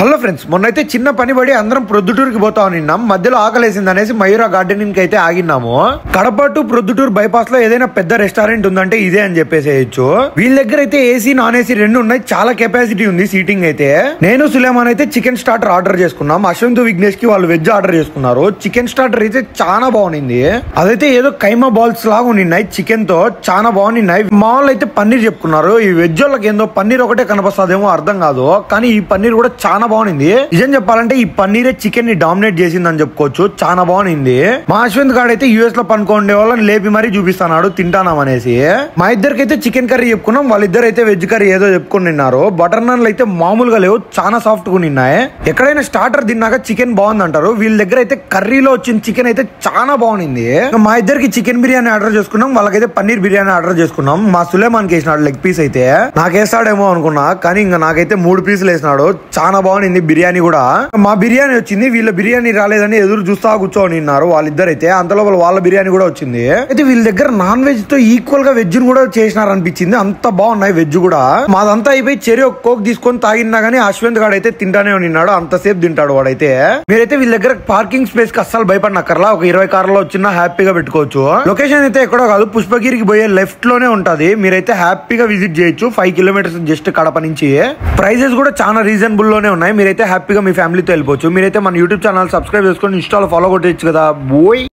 Hello friends, మొన్నైతే చిన్న పని పడి అందరం ప్రొద్దుటూరుకి పోతా ఉన్నాం. మధ్యలో ఆకలేసింది అనేసి మయూరా గార్డెనింగ్ కి అయితే ఆగినాము. కడప టు ప్రొద్దుటూరు బైపాస్ లో ఏదైనా పెద్ద రెస్టారెంట్ ఉందంటే ఇదే అని చెప్పేసేయచ్చు. వీళ్ళ దగ్గర అయితే ఏసీ నాన్ ఏసీ రెండు ఉన్నాయి. చాలా కెపాసిటీ ఉంది సీటింగ్ అయితే. నేను సులేమాన్ అయితే చికెన్ స్టార్టర్ ఆర్డర్ చేసుకున్నాం. అశ్వంత్ విఘ్నేష్ కి వాళ్ళు వెజ్ ఆర్డర్ చేసుకున్నారు. చికెన్ స్టార్టర్ అయితే చాలా బాగుంది. అదైతే ఏదో కైమా బాల్స్ లాగా ఉన్నాయి. చికెన్ తో చాలా బాగున్నాయి. మా వాళ్ళు అయితే పన్నీర్ చెప్పుకున్నారు. ఈ వెజ్ వాళ్ళకి ఏందో పన్నీర్ ఒకటే కనపస్తుందేమో అర్థం కాదు, కానీ ఈ పన్నీర్ కూడా చాలా బాగుంది. నిజం చెప్పాలంటే ఈ పన్నీరే చికెన్ ని డామినేట్ చేసిందని చెప్పుకోవచ్చు. చాలా బాగుంది. మా అశ్వంత్ గాడు అయితే యూఎస్ లో పనుకోండే వాళ్ళని లేపి మరీ చూపిస్తున్నాడు తింటానాం అనేసి. మా ఇద్దరికి అయితే చికెన్ కర్రీ చెప్పుకున్నాం. వాళ్ళిద్దరు అయితే వెజ్ కర్రీ ఏదో చెప్పుకుని తిన్నారు. బటర్ నాన్లు అయితే మామూలుగా లేవు, చాలా సాఫ్ట్ గా ఉన్నాయి. ఎక్కడైనా స్టార్టర్ తిన్నాక చికెన్ బాగుంది అంటారు. వీళ్ళ దగ్గర అయితే కర్రీలో వచ్చిన చికెన్ అయితే చాలా బాగుంది. మా ఇద్దరికి చికెన్ బిర్యానీ ఆర్డర్ చేసుకున్నాం. వాళ్ళకైతే పన్నీర్ బిర్యానీ ఆర్డర్ చేసుకున్నాం. మా సులేమాన్ కి వేసినాడు లెగ్ పీస్ అయితే. నాకేస్తాడేమో అనుకున్నా, కానీ ఇంకా నాకైతే 3 పీసులు వేసినాడు. చాలా బాగుంది బిర్యానీ కూడా. మా బిర్యానీ వచ్చింది, వీళ్ళ బిర్యానీ రాలేదని ఎదురు చూస్తా కూర్చొని ఉన్నారు వాళ్ళిద్దరైతే. అంతలో వాళ్ళ బిర్యానీ కూడా వచ్చింది. అయితే వీళ్ళ దగ్గర నాన్ వెజ్ తో ఈక్వల్ గా వెజ్ కూడా చేసినారు అనిపించింది. అంత బాగున్నాయి వెజ్ కూడా. మాదంతా అయిపోయి చెరి ఒక కోక్ తీసుకొని తాగినా గానీ అశ్వంత్ గాడు అయితే తింటానే ఉన్నాడు. అంతసేపు తింటాడు వాడైతే. మీరైతే వీళ్ళ దగ్గర పార్కింగ్ స్పేస్ కి అస్సలు భయపడినక్కర్లా. ఒక 20 కార్లలో వచ్చినా హ్యాపీగా పెట్టుకోవచ్చు. లొకేషన్ అయితే ఎక్కడో కాదు, పుష్పగిరికి పోయే లెఫ్ట్ లోనే ఉంటది. మీరైతే హ్యాపీగా విజిట్ చేయొచ్చు. 5 కిలోమీటర్స్ జస్ట్ కడప నుంచి. ప్రైజెస్ కూడా చాలా రీజనబుల్ లోనే ఉన్నాయి. మీరైతే హ్యాపీగా మీ ఫ్యామిలీతో వెళ్ళిపోవచ్చు. మీరైతే మన యూట్యూబ్ ఛానల్ సబ్స్క్రైబ్ చేసుకొని ఇన్స్టాలో ఫాలో కొట్టచ్చు కదా బోయ్.